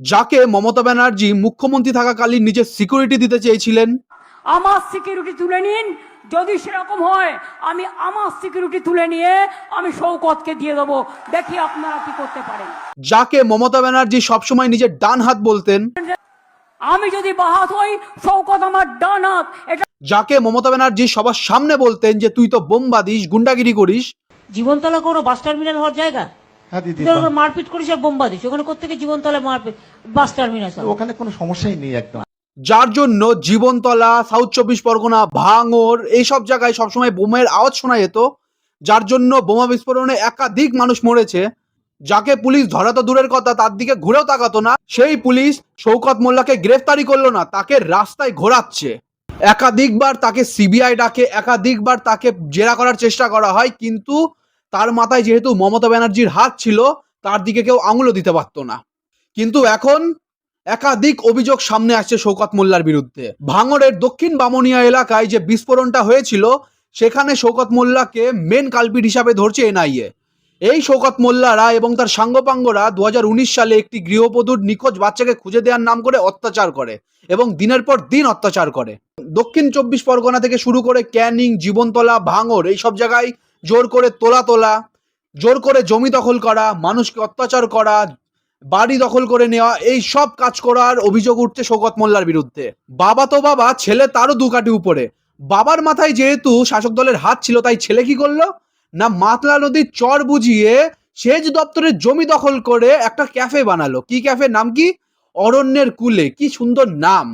যাকে মমতা ব্যানার্জি মুখ্যমন্ত্রী থাকাকালীন নিজের সিকিউরিটি দিতে চেয়েছিলেন, আমার সিকিউরিটি তুলে নিন। যদি সেরকম হয় আমি আমার সিকিউরিটি তুলে নিয়ে আমি শওকতকে দিয়ে দেবো, দেখি আপনারা কি করতে পারেন। যাকে মমতা ব্যানার্জি সবসময় নিজের ডান হাত বলতেন, আমি যদি বাহাত হই শওকত আমার ডান হাত। এটা যাকে মমতা ব্যানার্জি সবার সামনে বলতেন যে তুই তো বোম বাঁধিস, গুন্ডাগিরি করিস, জীবনতলা কোনো বাস টার্মিনাল হওয়ার জায়গা? হ্যাঁ দিদি, তুই ওখানে মারপিট করিস আর বোম বাঁধিস, ওখানে কোত্থেকে জীবনতলা মারপিট বাস টার্মিনাল? ওখানে কোনো সমস্যাই নেই একদম। যার জন্য জীবনতলা, সাউথ চব্বিশ পরগনা, ভাঙড় এইসব জায়গায় সবসময় বোমের আওয়াজ শোনা যেত, যার জন্য বোমা বিস্ফোরণে একাধিক মানুষ মরেছে। যাকে পুলিশ ধরা তো দূরের কথা, তার দিকে ঘুরেও তাকাতো না, সেই পুলিশ শওকত মোল্লাকে গ্রেফতারি করলো না, তাকে রাস্তায় ঘোরাচ্ছে। একাধিকবার তাকে সিবিআই ডাকে, একাধিকবার তাকে জেরা করার চেষ্টা করা হয়, কিন্তু তার মাথায় যেহেতু মমতা ব্যানার্জির হাত ছিল, তার দিকে কেউ আঙুলও দিতে পারতো না। কিন্তু এখন একাধিক অভিযোগ সামনে আসছে শওকত মোল্লার বিরুদ্ধে। ভাঙড়ের দক্ষিণ বামনিয়া এলাকায় যে বিস্ফোরণটা হয়েছিল, সেখানে শওকত মোল্লাকে মেন কালপিট হিসাবে ধরছে এনআইএ। এই শওকত মোল্লারা এবং তার সাঙ্গপাঙ্গরা 2019 সালে একটি গৃহবধূর নিখোঁজ বাচ্চাকে খুঁজে দেওয়ার নাম করে অত্যাচার করে এবং দিনের পর দিন অত্যাচার করে। দক্ষিণ চব্বিশ পরগনা থেকে শুরু করে ক্যানিং, জীবনতলা, ভাঙড় এইসব জায়গায় জোর করে তোলা, জোর করে জমি দখল করা, মানুষকে অত্যাচার করা, বাড়ি দখল করে নেওয়া, এই সব কাজ করার অভিযোগ উঠছে শওকত মোল্লার বিরুদ্ধে। বাবা তো বাবা, ছেলে তারও দু কাঠি উপরে। বাবার মাথায় যেহেতু শাসক দলের হাত ছিল, তাই ছেলে কি করলো না, মাতলা নদীর চর বুঝিয়ে সেচ দপ্তরের জমি দখল করে একটা ক্যাফে বানালো। কি ক্যাফে, নাম কি? অরণ্যের কুলে। কি সুন্দর নাম।